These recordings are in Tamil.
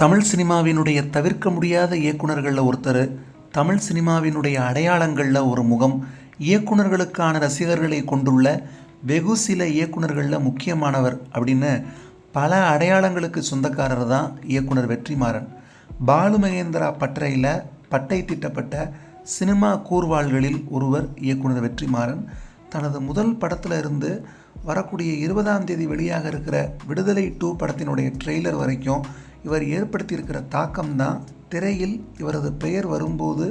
தமிழ் சினிமாவினுடைய தவிர்க்க முடியாத இயக்குனர்களில் ஒருத்தர், தமிழ் சினிமாவினுடைய அடையாளங்களில் ஒரு முகம், இயக்குனர்களுக்கான ரசிகர்களை கொண்டுள்ள வெகு சில இயக்குனர்களில் முக்கியமானவர் அப்படின்னு பல அடையாளங்களுக்கு சொந்தக்காரர் தான் இயக்குனர் வெற்றிமாறன். பாலு மகேந்திரா பட்டறையில் பட்டை திட்டப்பட்ட சினிமா கூர்வாள்களில் ஒருவர் இயக்குனர் வெற்றிமாறன். தனது முதல் படத்தில் இருந்து வரக்கூடிய 20ஆம் தேதி வெளியாக இருக்கிற விடுதலை 2 படத்தினுடைய ட்ரெய்லர் வரைக்கும் இவர் ஏற்படுத்தியிருக்கிற தாக்கம்தான் திரையில் இவரது பெயர் வரும்போது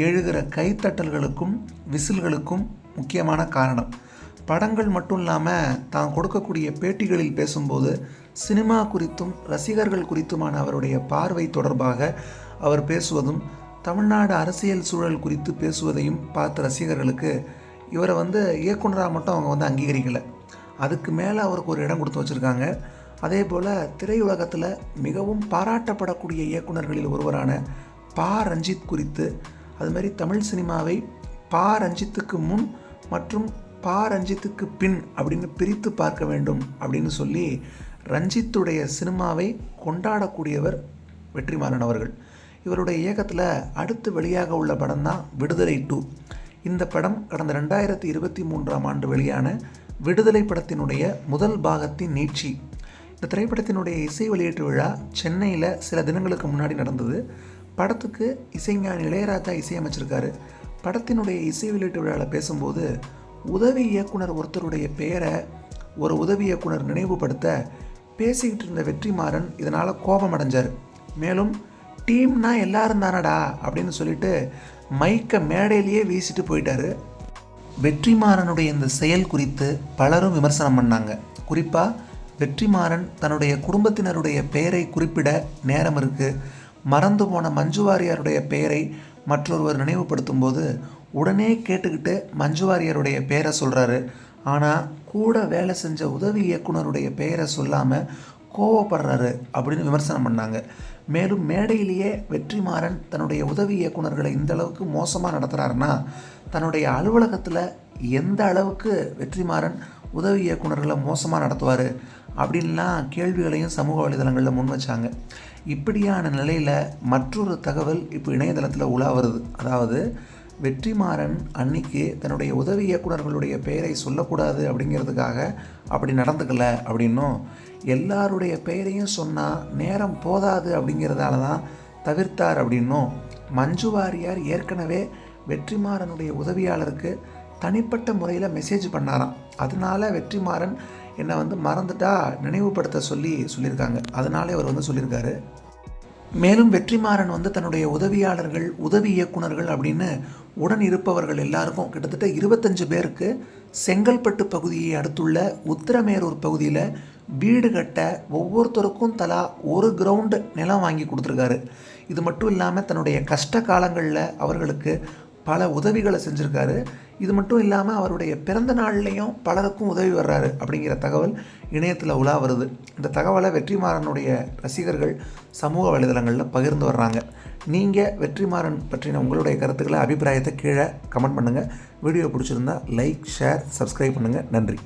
எழுகிற கைத்தட்டல்களுக்கும் விசில்களுக்கும் முக்கியமான காரணம். படங்கள் மட்டும் இல்லாமல் தான் கொடுக்கக்கூடிய பேட்டிகளில் பேசும்போது சினிமா குறித்தும் ரசிகர்கள் குறித்துமான அவருடைய பார்வை தொடர்பாக அவர் பேசுவதும், தமிழ்நாடு அரசியல் சூழல் குறித்து பேசுவதையும் பார்த்த ரசிகர்களுக்கு இவரை இயக்குனராக மட்டும் அவங்க அங்கீகரிக்கலை, அதுக்கு மேலே அவருக்கு ஒரு இடம் கொடுத்து வச்சுருக்காங்க. அதே போல் திரையுலகத்தில் மிகவும் பாராட்டப்படக்கூடிய இயக்குனர்களில் ஒருவரான பா ரஞ்சித் குறித்து, அதுமாதிரி தமிழ் சினிமாவை பா ரஞ்சித்துக்கு முன் மற்றும் பா ரஞ்சித்துக்கு பின் அப்படின்னு பிரித்து பார்க்க வேண்டும் அப்படின்னு சொல்லி ரஞ்சித்துடைய சினிமாவை கொண்டாடக்கூடியவர் வெற்றிமாறன் அவர்கள். இவருடைய இயக்கத்தில் அடுத்து வெளியாக உள்ள படம் தான் விடுதலை 2. இந்த படம் கடந்த 2023ஆம் ஆண்டு வெளியான விடுதலை படத்தினுடைய முதல் பாகத்தின் நீட்சி. இந்த திரைப்படத்தினுடைய இசை வெளியீட்டு விழா சென்னையில் சில தினங்களுக்கு முன்னாடி நடந்தது. படத்துக்கு இசைஞானி இளையராஜா இசையமைச்சிருக்காரு. படத்தினுடைய இசை வெளியீட்டு விழாவில் பேசும்போது உதவி இயக்குனர் ஒருத்தருடைய பெயரை ஒரு உதவி இயக்குனர் நினைவுபடுத்த பேசிக்கிட்டு இருந்த வெற்றிமாறன் இதனால் கோபம் அடைஞ்சார். மேலும் டீம்னா எல்லாரும் தானடா அப்படின்னு சொல்லிட்டு மைக்கை மேடையிலேயே வீசிட்டு போயிட்டார். வெற்றிமாறனுடைய இந்த செயல் குறித்து பலரும் விமர்சனம் பண்ணாங்க. குறிப்பாக வெற்றிமாறன் தன்னுடைய குடும்பத்தினருடைய பெயரை குறிப்பிட நேரம் இருக்குது, மறந்து போன மஞ்சு வாரியாருடைய பெயரை மற்றொருவர் நினைவுபடுத்தும் போது உடனே கேட்டுக்கிட்டு மஞ்சு வாரியாருடைய பெயரை சொல்கிறாரு. ஆனால் கூட வேலை செஞ்ச உதவி இயக்குனருடைய பெயரை சொல்லாமல் கோவப்படுறாரு அப்படின்னு விமர்சனம் பண்ணாங்க. மேலும் மேடையிலேயே வெற்றிமாறன் தன்னுடைய உதவி இயக்குனர்களை இந்த அளவுக்கு மோசமாக நடத்துகிறாருன்னா தன்னுடைய அலுவலகத்தில் எந்த அளவுக்கு வெற்றிமாறன் உதவி இயக்குனர்களை மோசமாக நடத்துவார் அப்படின்லாம் கேள்விகளையும் சமூக வலைதளங்களில் முன் வச்சாங்க. இப்படியான நிலையில் மற்றொரு தகவல் இப்போ இணையதளத்தில் உலா வருது. அதாவது வெற்றிமாறன் அன்னைக்கு தன்னுடைய உதவி இயக்குனர்களுடைய பெயரை சொல்லக்கூடாது அப்படிங்கிறதுக்காக அப்படி நடந்துக்கல அப்படின்னும், எல்லாருடைய பெயரையும் சொன்னால் நேரம் போதாது அப்படிங்கிறதால தான் தவிர்த்தார் அப்படின்னும், மஞ்சு வாரியார் ஏற்கனவே வெற்றிமாறனுடைய உதவியாளருக்கு தனிப்பட்ட முறையில் மெசேஜ் பண்ணாராம். அதனால வெற்றிமாறன் என்னை மறந்துட்டா நினைவுபடுத்த சொல்லியிருக்காங்க. அதனாலே அவர் சொல்லியிருக்காரு. மேலும் வெற்றிமாறன் தன்னுடைய உதவியாளர்கள், உதவி இயக்குனர்கள் அப்படின்னு உடன் இருப்பவர்கள் எல்லாருக்கும் கிட்டத்தட்ட 25 பேருக்கு செங்கல்பட்டு பகுதியை அடுத்துள்ள உத்திரமேரூர் பகுதியில் வீடு கட்ட ஒவ்வொருத்தருக்கும் தலா 1 கிரவுண்டு நிலம் வாங்கி கொடுத்துருக்காரு. இது மட்டும் இல்லாமல் தன்னுடைய கஷ்ட காலங்களில் அவர்களுக்கு பல உதவிகளை செஞ்சுருக்காரு. இது மட்டும் இல்லாமல் அவருடைய பிறந்த நாள்லேயும் பலருக்கும் உதவி வர்றாரு அப்படிங்கிற தகவல் இணையத்தில் உலா வருது. இந்த தகவலை வெற்றிமாறனுடைய ரசிகர்கள் சமூக வலைதளங்களில் பகிர்ந்து வர்றாங்க. நீங்கள் வெற்றிமாறன் பற்றின உங்களுடைய கருத்துக்களை, அபிப்பிராயத்தை கீழே கமெண்ட் பண்ணுங்கள். வீடியோ பிடிச்சிருந்தா லைக், ஷேர், சப்ஸ்கிரைப் பண்ணுங்கள். நன்றி.